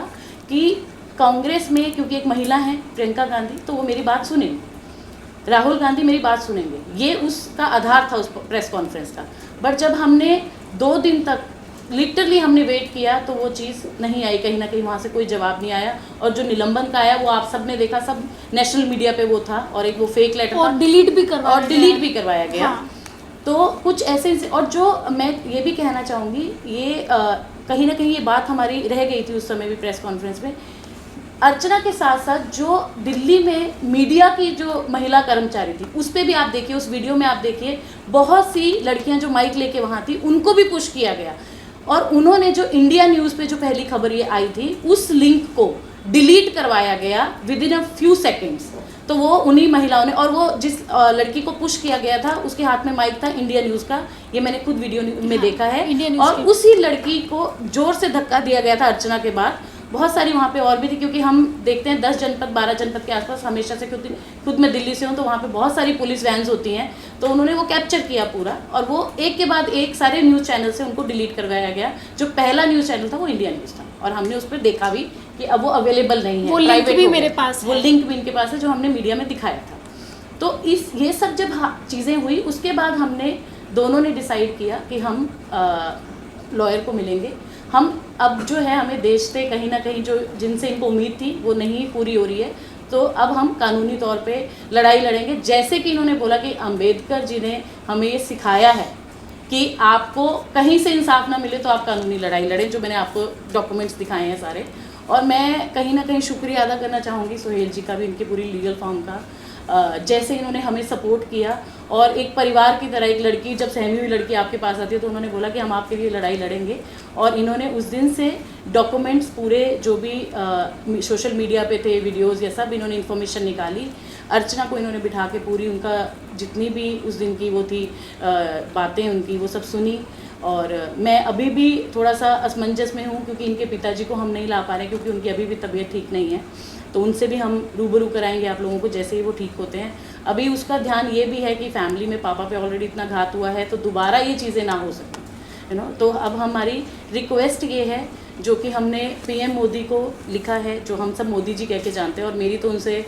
कि कांग्रेस में क्योंकि एक महिला है प्रियंका गांधी, तो वो मेरी बात सुनेंगे, राहुल गांधी मेरी बात सुनेंगे, ये उसका आधार था उस प्रेस कॉन्फ्रेंस का। बट जब हमने 2 दिन तक लिटरली हमने वेट किया तो वो चीज़ नहीं आई, कहीं ना कहीं वहाँ से कोई जवाब नहीं आया। और जो निलंबन का आया वो आप सब ने देखा, सब नेशनल मीडिया पे वो था, और एक वो फेक लेटर
और
था,
डिलीट भी करवाया गया।
हाँ। तो कुछ ऐसे, और जो मैं ये भी कहना चाहूँगी, ये कहीं ना कहीं ये बात हमारी रह गई थी उस समय भी प्रेस कॉन्फ्रेंस में। अर्चना के साथ साथ जो दिल्ली में मीडिया की जो महिला कर्मचारी थी, उस पर भी आप देखिए, उस वीडियो में आप देखिए, बहुत सी लड़कियां जो माइक लेके वहाँ थी उनको भी पुश किया गया। और उन्होंने जो इंडिया न्यूज़ पे जो पहली खबर ये आई थी, उस लिंक को डिलीट करवाया गया with in a few seconds. तो वो उन्हीं महिलाओं ने, और वो जिस लड़की को पुश किया गया था उसके हाथ में माइक था इंडिया न्यूज़ का, ये मैंने खुद वीडियो में देखा है। और उसी लड़की को जोर से धक्का दिया गया था अर्चना के बाद। बहुत सारी वहाँ पे और भी थी, क्योंकि हम देखते हैं 10 जनपद 12 जनपद के आसपास हमेशा से, खुद मैं दिल्ली से हूँ, तो वहाँ पे बहुत सारी पुलिस वैन्स होती हैं। तो उन्होंने वो कैप्चर किया पूरा, और वो एक के बाद एक सारे न्यूज़ चैनल से उनको डिलीट करवाया गया। जो पहला न्यूज़ चैनल था वो इंडिया न्यूज़ था, और हमने उस पर देखा भी कि अब वो अवेलेबल नहीं है,
वो लिंक भी मेरे पास
वो लिंक भी इनके पास है जो हमने मीडिया में दिखाया था। तो ये सब जब चीज़ें हुई, उसके बाद हमने दोनों ने डिसाइड किया कि हम लॉयर को मिलेंगे। हम अब जो है, हमें देश से कहीं ना कहीं जो जिनसे इनको उम्मीद थी वो नहीं पूरी हो रही है, तो अब हम कानूनी तौर पे लड़ाई लड़ेंगे। जैसे कि इन्होंने बोला कि अंबेडकर जी ने हमें ये सिखाया है कि आपको कहीं से इंसाफ ना मिले तो आप कानूनी लड़ाई लड़ें, जो मैंने आपको डॉक्यूमेंट्स दिखाए हैं सारे। और मैं कहीं ना कहीं शुक्रिया अदा करना चाहूँगी सोहेल जी का भी, इनकी पूरी लीगल फॉर्म का, जैसे इन्होंने हमें सपोर्ट किया। और एक परिवार की तरह, एक लड़की जब सहमी हुई लड़की आपके पास आती है तो उन्होंने बोला कि हम आपके लिए लड़ाई लड़ेंगे। और इन्होंने उस दिन से डॉक्यूमेंट्स पूरे जो भी सोशल मीडिया पे थे, वीडियोस, ये सब इन्होंने इन्फॉर्मेशन निकाली। अर्चना को इन्होंने बिठा के पूरी उनका जितनी भी उस दिन की वो थी बातें उनकी, वो सब सुनी। और मैं अभी भी थोड़ा सा असमंजस में हूँ, क्योंकि इनके पिताजी को हम नहीं ला पा रहे, क्योंकि उनकी अभी भी तबीयत ठीक नहीं है। तो उनसे भी हम रूबरू कराएंगे आप लोगों को जैसे ही वो ठीक होते हैं। अभी उसका ध्यान ये भी है कि फैमिली में पापा पे ऑलरेडी इतना घात हुआ है, तो दोबारा ये चीज़ें ना हो सकें, तो अब हमारी रिक्वेस्ट ये है, जो कि हमने पीएम मोदी को लिखा है, जो हम सब मोदी जी कह के जानते हैं, और मेरी तो उनसे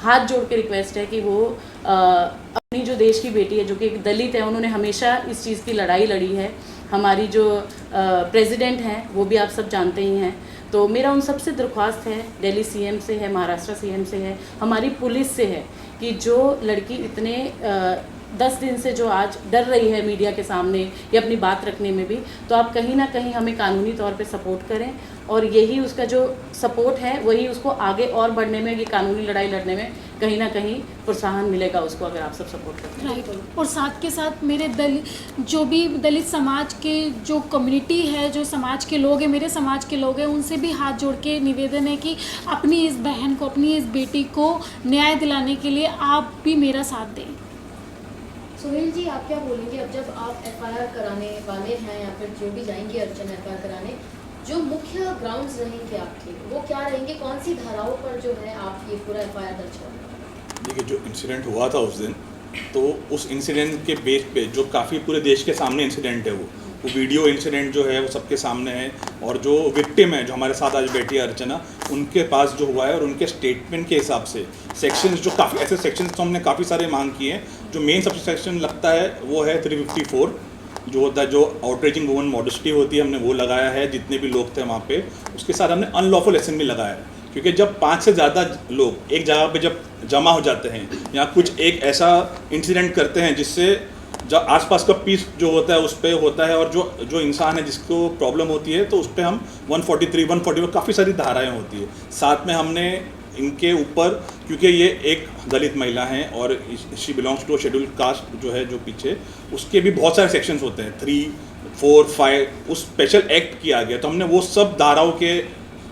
हाथ जोड़ के रिक्वेस्ट है कि वो अपनी जो देश की बेटी है, जो कि एक दलित है, उन्होंने हमेशा इस चीज़ की लड़ाई लड़ी है। हमारी जो प्रेसिडेंट हैं वो भी आप सब जानते ही हैं। तो मेरा उन सबसे दरख्वास्त है, दिल्ली सीएम से है, महाराष्ट्र सीएम से है, हमारी पुलिस से है, कि जो लड़की इतने 10 दिन से जो आज डर रही है मीडिया के सामने या अपनी बात रखने में भी, तो आप कहीं ना कहीं हमें कानूनी तौर पे सपोर्ट करें। और यही उसका जो सपोर्ट है वही उसको आगे और बढ़ने में, ये कानूनी लड़ाई लड़ने में कहीं ना कहीं प्रोत्साहन मिलेगा उसको, अगर आप सब सपोर्ट करते हैं।
राइट। और साथ के साथ मेरे जो भी दलित समाज के जो कम्युनिटी है, जो समाज के लोग हैं, मेरे समाज के लोग हैं, उनसे भी हाथ जोड़ के निवेदन है कि अपनी इस बहन को, अपनी इस बेटी को न्याय दिलाने के लिए आप भी मेरा साथ दें।
सोहेल जी, आप क्या बोलेंगे अब जब आप एफआईआर कराने वाले हैं, या फिर जो भी जाएंगे अर्चना एफआईआर कराने, जो मुख्य ग्राउंड्स रहेंगे आपके, वो क्या रहेंगे? कौन सी धाराओं पर जो है आप ये पूरा एफआईआर दर्ज करेंगे?
देखिए, जो इंसिडेंट हुआ था उस दिन, तो उस इंसिडेंट के बेस पे जो काफ़ी पूरे देश के सामने इंसिडेंट है, वो वो वीडियो इंसिडेंट जो है वो सबके सामने है, और जो विक्टिम है जो हमारे साथ आज बैठी है अर्चना, उनके पास जो हुआ है और उनके स्टेटमेंट के हिसाब से सेक्शंस जो काफ़ी ऐसे सेक्शंस तो हमने काफ़ी सारे मांग किए हैं। जो मेन सबसे सेक्शन लगता है वो है 354 जो होता है, जो आउटरेजिंग वुमन मॉडेस्टी होती है, हमने वो लगाया है। जितने भी लोग थे वहाँ पे, उसके साथ हमने अनलॉफुल असेंबली लगाया है, क्योंकि जब 5 से ज़्यादा लोग एक जगह पे जब जमा हो जाते हैं या कुछ एक ऐसा इंसिडेंट करते हैं जिससे जो आसपास का पीस जो होता है उस पर होता है, और जो इंसान है जिसको प्रॉब्लम होती है, तो उस पर हम 143, 141 काफ़ी सारी धाराएं होती है। साथ में हमने इनके ऊपर, क्योंकि ये एक दलित महिला हैं और she belongs to schedule caste जो है जो पीछे, उसके भी बहुत सारे सेक्शंस होते हैं 3, 4, 5, उस स्पेशल एक्ट किया गया। तो हमने वो सब धाराओं के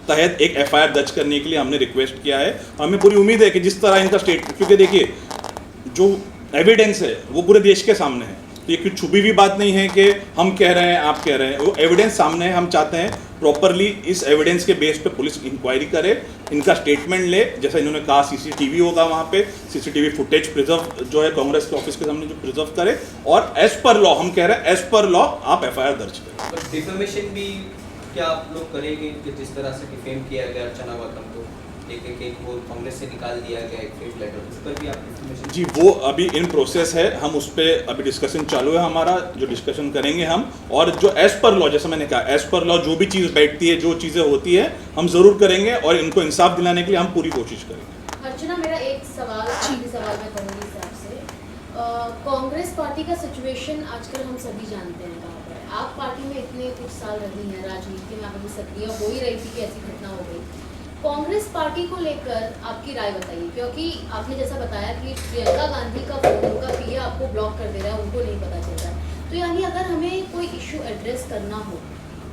तहत एक FIR दर्ज करने के लिए हमने रिक्वेस्ट किया है। हमें पूरी उम्मीद है कि जिस तरह इनका स्टेट, क्योंकि देखिए जो एविडेंस है वो पूरे देश के सामने है, तो ये कुछ छुपी हुई बात नहीं है कि हम कह रहे हैं आप कह रहे हैं, वो एविडेंस सामने है। हम चाहते हैं प्रॉपरली इस एविडेंस के बेस पे पुलिस इंक्वायरी करे, इनका स्टेटमेंट ले, जैसा इन्होंने कहा CCTV होगा वहाँ पे, CCTV फुटेज प्रिजर्व जो है कांग्रेस के ऑफिस के सामने जो प्रिजर्व करे, और एज पर लॉ, हम कह रहे हैं एज पर लॉ आप FIR दर्ज करें।
और डिफेमेशन भी क्या आप लोग करेंगे कि जिस तरह से डिफेम किया गया अर्चना गौतम को, एक वो कांग्रेस से निकाल दिया गया एक फेक लेटर, उस पर भी आप डिफेमेशन?
जी वो अभी इन प्रोसेस है, हम उस पर अभी डिस्कशन चालू है हमारा, जो डिस्कशन करेंगे हम, और जो एज पर लॉ, जैसे मैंने कहा एज पर लॉ जो भी चीज़ बैठती है, जो चीज़ें होती है, हम ज़रूर करेंगे और इनको इंसाफ दिलाने के लिए हम पूरी कोशिश करेंगे।
अर्चना, मेरा एक सवाल, आखिरी सवाल मैं करूँगी इस आपसे। कांग्रेस पार्टी का सिचुएशन आजकल हम सभी जानते हैं कहाँ पर है। आप पार्टी में इतने कुछ साल रही हैं, राजनीति में आप अभी सक्रिय हो ही रही थी कि ऐसी घटना हो गई। कांग्रेस पार्टी को लेकर आपकी राय बताइए, क्योंकि आपने जैसा बताया कि प्रियंका गांधी का फोन, उनका पीए आपको ब्लॉक कर दे रहा है, उनको नहीं पता चल रहा है। तो यानी अगर हमें कोई इशू एड्रेस करना हो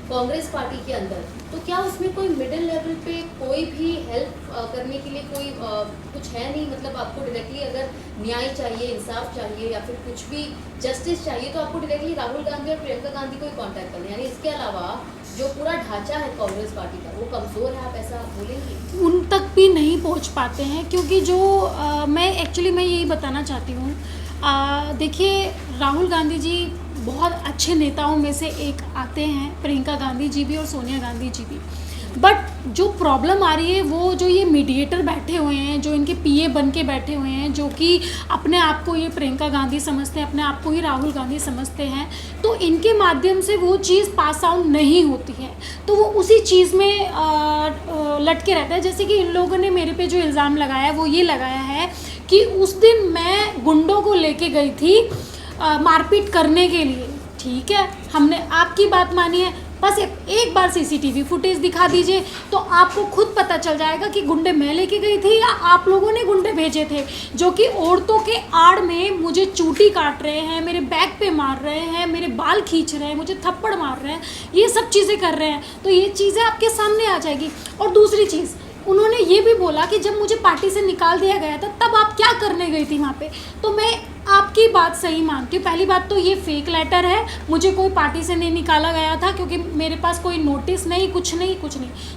कांग्रेस पार्टी के अंदर, तो क्या उसमें कोई मिडिल लेवल पे कोई भी हेल्प करने के लिए कोई कुछ है नहीं? मतलब आपको डायरेक्टली अगर न्याय चाहिए, इंसाफ चाहिए या फिर कुछ भी जस्टिस चाहिए, तो आपको डायरेक्टली राहुल गांधी और प्रियंका गांधी को ही कॉन्टैक्ट करना है। यानी इसके अलावा जो पूरा ढांचा है कांग्रेस पार्टी का वो कमज़ोर है, आप ऐसा बोलेंगे?
उन तक भी नहीं पहुंच पाते हैं, क्योंकि जो मैं यही बताना चाहती हूँ। देखिए, राहुल गांधी जी बहुत अच्छे नेताओं में से एक आते हैं, प्रियंका गांधी जी भी और सोनिया गांधी जी भी। बट जो प्रॉब्लम आ रही है वो जो ये मीडिएटर बैठे हुए हैं, जो इनके पीए बन के बैठे हुए हैं, जो कि अपने आप को ये प्रियंका गांधी समझते हैं, अपने आप को ही राहुल गांधी समझते हैं, तो इनके माध्यम से वो चीज़ पास आउट नहीं होती है, तो वो उसी चीज़ में लटके रहता है। जैसे कि इन लोगों ने मेरे पे जो इल्ज़ाम लगाया है वो ये लगाया है कि उस दिन मैं गुंडों को लेके गई थी मारपीट करने के लिए। ठीक है, हमने आपकी बात मानी है, बस एक बार CCTV फुटेज दिखा दीजिए तो आपको खुद पता चल जाएगा कि गुंडे मैं लेके गई थी या आप लोगों ने गुंडे भेजे थे, जो कि औरतों के आड़ में मुझे चूटी काट रहे हैं, मेरे बैक पे मार रहे हैं, मेरे बाल खींच रहे हैं, मुझे थप्पड़ मार रहे हैं, ये सब चीज़ें कर रहे हैं। तो ये चीज़ें आपके सामने आ जाएगी। और दूसरी चीज़, उन्होंने ये भी बोला कि जब मुझे पार्टी से निकाल दिया गया था तब आप क्या करने गई थी वहाँ पे। तो मैं आपकी बात सही मानती हूँ। पहली बात तो ये फेक लेटर है, मुझे कोई पार्टी से नहीं निकाला गया था, क्योंकि मेरे पास कोई नोटिस नहीं, कुछ नहीं।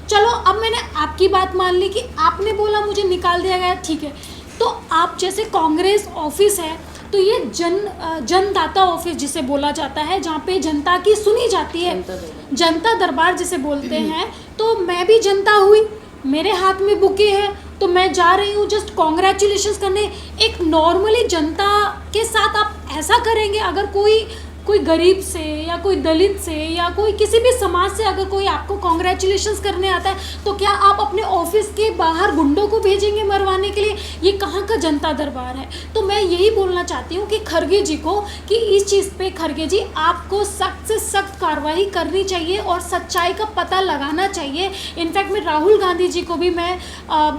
चलो, अब मैंने आपकी बात मान ली कि आपने बोला मुझे निकाल दिया गया, ठीक है। तो आप जैसे कांग्रेस ऑफिस है, तो ये जनदाता ऑफिस जिसे बोला जाता है, जहाँ पे जनता की सुनी जाती है, जनता दरबार जिसे बोलते हैं। तो मैं भी जनता हुई, मेरे हाथ में बुके है, तो मैं जा रही हूँ जस्ट कॉन्ग्रेचुलेशंस करने। एक नॉर्मली जनता के साथ आप ऐसा करेंगे? अगर कोई गरीब से या कोई दलित से या कोई किसी भी समाज से अगर कोई आपको कॉन्ग्रेचुलेशंस करने आता है, तो क्या आप अपने ऑफिस के बाहर गुंडों को भेजेंगे मरवाने के लिए? ये कहाँ का जनता दरबार है? तो मैं यही बोलना चाहती हूँ कि खड़गे जी को, कि इस चीज़ पे खड़गे जी आपको सख्त से सख्त कार्रवाई करनी चाहिए और सच्चाई का पता लगाना चाहिए। इनफैक्ट मैं राहुल गांधी जी को भी मैं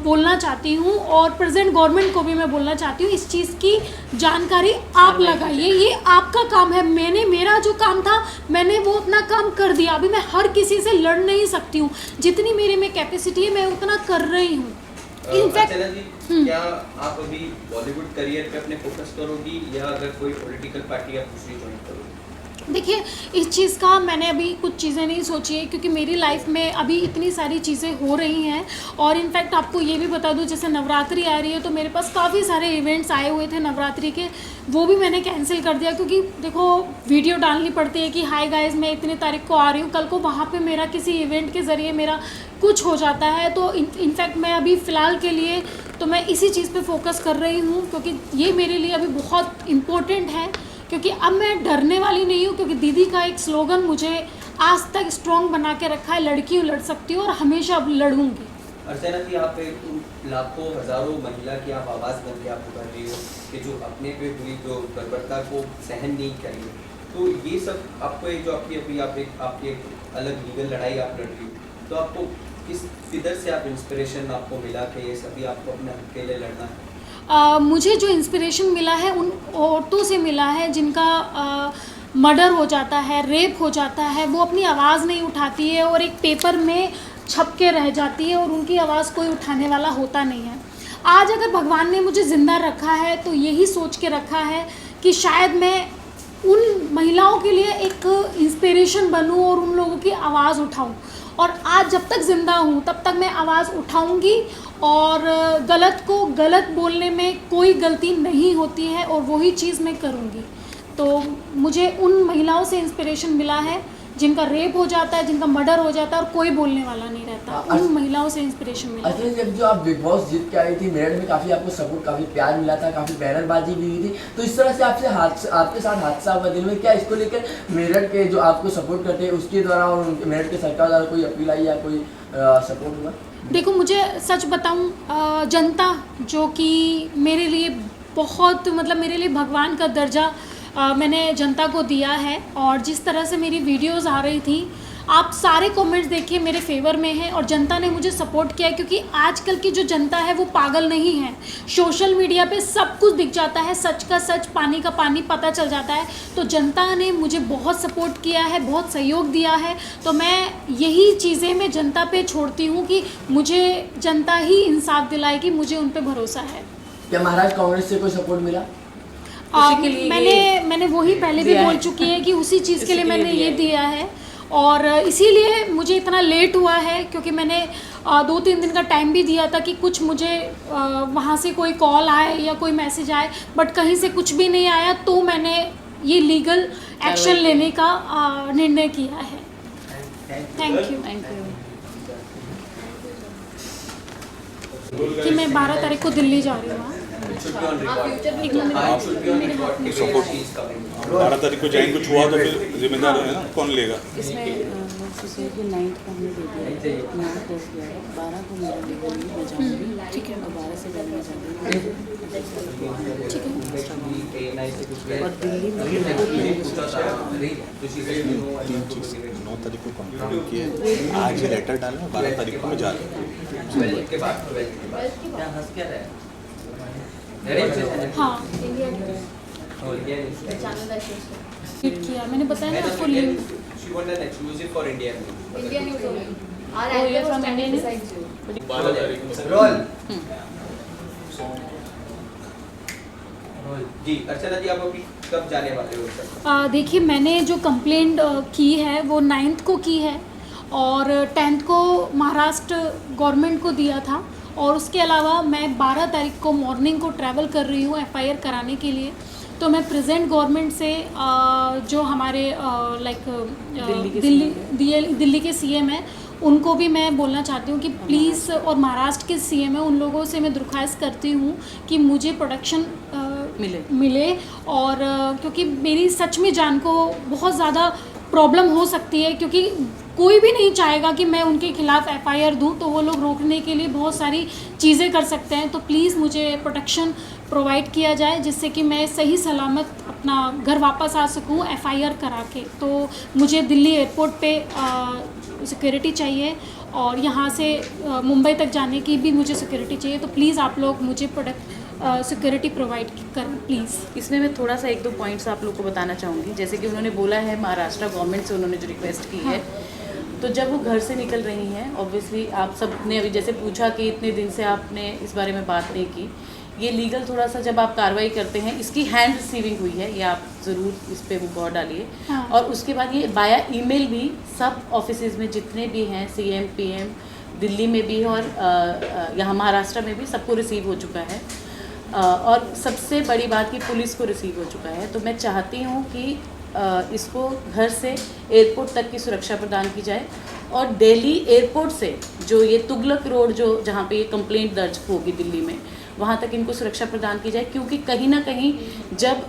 बोलना चाहती हूँ और प्रेजेंट गवर्नमेंट को भी मैं बोलना चाहती हूँ, इस चीज़ की जानकारी आप लगाइए, ये आपका काम है। मेरा जो काम था मैंने वो अपना काम कर दिया। अभी मैं हर किसी से लड़ नहीं सकती हूँ, जितनी मेरे में कैपेसिटी है मैं उतना कर रही हूँ।
अर्चना जी, क्या आप अभी बॉलीवुड करियर पे अपने फोकस करोगी या अगर कोई पॉलिटिकल पार्टी आप दूसरी ज्वाइन करोगी?
देखिए, इस चीज़ का मैंने अभी कुछ चीज़ें नहीं सोची है, क्योंकि मेरी लाइफ में अभी इतनी सारी चीज़ें हो रही हैं। और इनफैक्ट आपको ये भी बता दूं, जैसे नवरात्रि आ रही है तो मेरे पास काफ़ी सारे इवेंट्स आए हुए थे नवरात्रि के, वो भी मैंने कैंसिल कर दिया, क्योंकि देखो वीडियो डालनी पड़ती है कि हाय गाइस मैं इतनी तारीख को आ रही हूँ, कल को वहाँ पर मेरा किसी इवेंट के ज़रिए मेरा कुछ हो जाता है। तो इनफैक्ट मैं अभी फ़िलहाल के लिए तो मैं इसी चीज़ पर फोकस कर रही हूँ, क्योंकि ये मेरे लिए अभी बहुत इम्पोर्टेंट है। क्योंकि अब मैं डरने वाली नहीं हूँ, क्योंकि दीदी का एक स्लोगन मुझे आज तक स्ट्रॉन्ग बना के रखा है, लड़की हूँ, लड़ सकती हूँ और हमेशा अब लड़ूंगी।
अर्चना जी, आप एक लाखों हजारों महिला की आप आवाज़ बन के आप उभर रही हो कि जो अपने पे हुई जो बर्बरता को सहन नहीं करेंगे, तो ये सब आपको एक जो आपकी अभी आपकी एक अलग लीगल लड़ाई आप लड़ रही हो, तो आपको किधर से आप इंस्पिरेशन आपको मिला कि ये सभी आपको अपने हक के लिए लड़ना है?
मुझे जो इंस्पिरेशन मिला है उन औरतों से मिला है जिनका मर्डर हो जाता है, रेप हो जाता है, वो अपनी आवाज़ नहीं उठाती है और एक पेपर में छप के रह जाती है और उनकी आवाज़ कोई उठाने वाला होता नहीं है। आज अगर भगवान ने मुझे ज़िंदा रखा है तो यही सोच के रखा है कि शायद मैं उन महिलाओं के लिए एक इंस्पिरेशन बनूं और उन लोगों की आवाज़ उठाऊं। और आज जब तक ज़िंदा हूं तब तक मैं आवाज़ उठाऊंगी, और गलत को गलत बोलने में कोई गलती नहीं होती है और वही चीज़ मैं करूंगी। तो मुझे उन महिलाओं से इंस्पिरेशन मिला है जिनका रेप हो जाता है, जिनका मर्डर हो जाता है और कोई बोलने वाला नहीं रहता, उन महिलाओं से इंस्पिरेशन मिला।
अच्छा, जब जो आप बिग बॉस जीत के आई थी, मेरठ में काफ़ी आपको सपोर्ट, काफ़ी प्यार मिला था, काफ़ी बैनरबाजी भी हुई थी, तो इस तरह से आपके साथ हादसा हुआ दिल में, क्या इसको लेकर मेरठ के जो आपको सपोर्ट करते हैं उसके द्वारा और मेरठ के सरकार द्वारा कोई अपील आई या कोई सपोर्ट हुआ?
देखो, मुझे सच बताऊं, जनता जो कि मेरे लिए बहुत, मतलब मेरे लिए भगवान का दर्जा मैंने जनता को दिया है। और जिस तरह से मेरी वीडियोस आ रही थी, आप सारे कमेंट्स देखिए मेरे फेवर में हैं और जनता ने मुझे सपोर्ट किया है, क्योंकि आजकल की जो जनता है वो पागल नहीं है। सोशल मीडिया पे सब कुछ दिख जाता है, सच का सच, पानी का पानी पता चल जाता है। तो जनता ने मुझे बहुत सपोर्ट किया है, बहुत सहयोग दिया है। तो मैं यही चीज़ें मैं जनता पे छोड़ती हूँ कि मुझे जनता ही इंसाफ दिलाएगी, मुझे उन पर भरोसा है।
क्या महाराष्ट्र कांग्रेस से कोई सपोर्ट मिला?
मैंने वही पहले भी बोल चुकी है कि उसी चीज़ के लिए मैंने ये दिया है, और इसीलिए मुझे इतना लेट हुआ है, क्योंकि मैंने 2-3 दिन का टाइम भी दिया था कि कुछ मुझे वहाँ से कोई कॉल आए या कोई मैसेज आए, बट कहीं से कुछ भी नहीं आया। तो मैंने ये लीगल एक्शन लेने का निर्णय किया है। Thank you. कि मैं 12 तारीख को दिल्ली जा रही हूँ।
आप सपोर्ट 12 तारीख को जाएंगे, कुछ हुआ तो फिर जिम्मेदार है ना, कौन लेगा?
इसमें 9 को हमने दे दिया, 9 को 12 को मेरा लीगली मैं जाऊँगी, ठीक है, और 12 से जाना चाहूँगी, और दिल्ली में
9 तारीख को कंफर्म किया, आज ये लेटर डाला, 12 तारीख को मैं जा रहा हूँ।
हाँ, ट्वीट किया मैंने, बताया ना आपको link.
She wanted an exclusive for India.
India News only. Our
Oh,
anchor
you're
was
from
standing
India
besides you.
12 तारीख को रोल जी। अर्चना जी, आप अभी कब जाने वाले हो सर?
देखिए, मैंने जो कंप्लेंट की है वो 9th को की है, और 10th को महाराष्ट्र गवर्नमेंट को दिया था, और उसके अलावा मैं 12 तारीख को मॉर्निंग को ट्रैवल कर रही हूँ FIR कराने के लिए। तो मैं प्रेजेंट गवर्नमेंट से जो हमारे दिल्ली के CM हैं, उनको भी मैं बोलना चाहती हूँ कि प्लीज़, और महाराष्ट्र के CM हैं, उन लोगों से मैं दरख्वास्त करती हूँ कि मुझे प्रोटेक्शन मिले। और क्योंकि मेरी सच में जान को बहुत ज़्यादा प्रॉब्लम हो सकती है, क्योंकि कोई भी नहीं चाहेगा कि मैं उनके खिलाफ़ FIR दूं, तो वो लोग रोकने के लिए बहुत सारी चीज़ें कर सकते हैं। तो प्लीज़ मुझे प्रोटेक्शन प्रोवाइड किया जाए, जिससे कि मैं सही सलामत अपना घर वापस आ सकूं FIR करा के। तो मुझे दिल्ली एयरपोर्ट पे सिक्योरिटी चाहिए, और यहाँ से मुंबई तक जाने की भी मुझे सिक्योरिटी चाहिए। तो प्लीज़ आप लोग मुझे सिक्योरिटी प्रोवाइड करें प्लीज़।
इसमें मैं थोड़ा सा 1-2 पॉइंट्स आप लोग को बताना चाहूँगी। जैसे कि उन्होंने बोला है महाराष्ट्र गवर्नमेंट से उन्होंने जो रिक्वेस्ट की है, तो जब वो घर से निकल रही हैं, ऑब्वियसली आप सब ने अभी जैसे पूछा कि इतने दिन से आपने इस बारे में बात नहीं की, ये लीगल थोड़ा सा जब आप कार्रवाई करते हैं, इसकी हैंड रिसीविंग हुई है, ये आप ज़रूर इस पे वो गौर डालिए।
हाँ।
और उसके बाद ये बाया ईमेल भी सब ऑफिसेज में जितने भी हैं, CM PM दिल्ली में भी और यहाँ महाराष्ट्र में भी सबको रिसीव हो चुका है। और सबसे बड़ी बात कि पुलिस को रिसीव हो चुका है। तो मैं चाहती हूँ कि इसको घर से एयरपोर्ट तक की सुरक्षा प्रदान की जाए और दिल्ली एयरपोर्ट से जो ये तुगलक रोड जो जहाँ पे ये कंप्लेंट दर्ज होगी दिल्ली में, वहाँ तक इनको सुरक्षा प्रदान की जाए, क्योंकि कहीं ना कहीं जब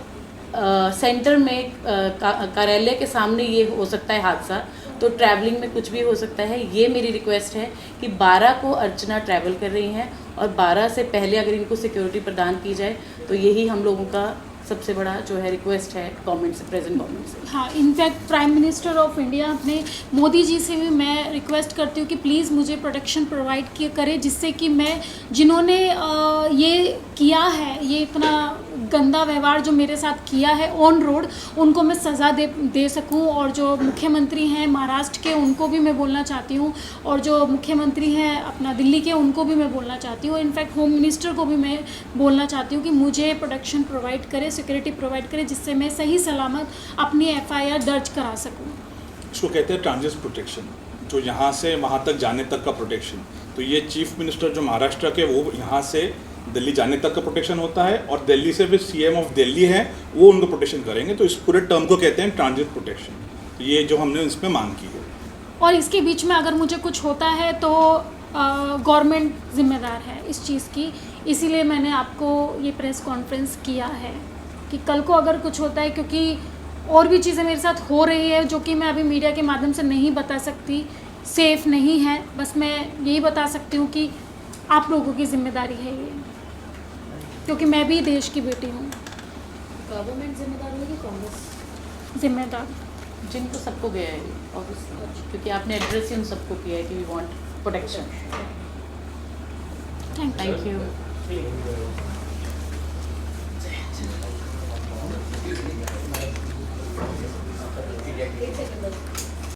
सेंटर में कार्यालय के सामने ये हो सकता है हादसा, तो ट्रैवलिंग में कुछ भी हो सकता है। ये मेरी रिक्वेस्ट है कि 12 को अर्चना ट्रैवल कर रही हैं और 12 से पहले अगर इनको सिक्योरिटी प्रदान की जाए तो यही हम लोगों का सबसे बड़ा जो है रिक्वेस्ट है गवर्नमेंट से, प्रेजेंट गवर्नमेंट से।
हाँ, in fact prime minister of India अपने मोदी जी से भी मैं रिक्वेस्ट करती हूँ कि प्लीज़ मुझे प्रोटेक्शन प्रोवाइड किया करें, जिससे कि मैं जिन्होंने ये किया है, ये इतना गंदा व्यवहार जो मेरे साथ किया है ऑन रोड, उनको मैं सज़ा दे सकूं। और जो मुख्यमंत्री हैं महाराष्ट्र के, उनको भी मैं बोलना चाहती हूँ, और जो मुख्यमंत्री हैं अपना दिल्ली के, उनको भी मैं बोलना चाहती हूँ। इनफैक्ट होम मिनिस्टर को भी मैं बोलना चाहती हूँ कि मुझे प्रोटेक्शन प्रोवाइड करें, सिक्योरिटी प्रोवाइड करें, जिससे मैं सही सलामत अपनी FIR दर्ज करा सकूँ।
इसको कहते हैं ट्रांजिट प्रोटेक्शन, जो यहाँ से वहाँ तक जाने तक का प्रोटेक्शन। तो ये चीफ मिनिस्टर जो महाराष्ट्र के, वो यहाँ से दिल्ली जाने तक का प्रोटेक्शन होता है, और दिल्ली से भी CM ऑफ दिल्ली है, वो उनको प्रोटेक्शन करेंगे। तो इस पूरे टर्म को कहते हैं ट्रांजिट प्रोटेक्शन। तो ये जो हमने इसमें मांग की है।
और इसके बीच में अगर मुझे कुछ होता है तो गवर्नमेंट जिम्मेदार है इस चीज़ की। इसीलिए मैंने आपको ये प्रेस कॉन्फ्रेंस किया है कि कल को अगर कुछ होता है, क्योंकि और भी चीज़ें मेरे साथ हो रही है जो कि मैं अभी मीडिया के माध्यम से नहीं बता सकती, सेफ़ नहीं है। बस मैं यही बता सकती हूँ कि आप लोगों की जिम्मेदारी है ये, क्योंकि मैं भी देश की बेटी हूँ।
गवर्नमेंट जिम्मेदार होगी, कांग्रेस
जिम्मेदार
जिनको सबको गया है ऑफिस, क्योंकि आपने एड्रेस ही उन सबको किया है कि we want protection.
Thank you.
Thank you.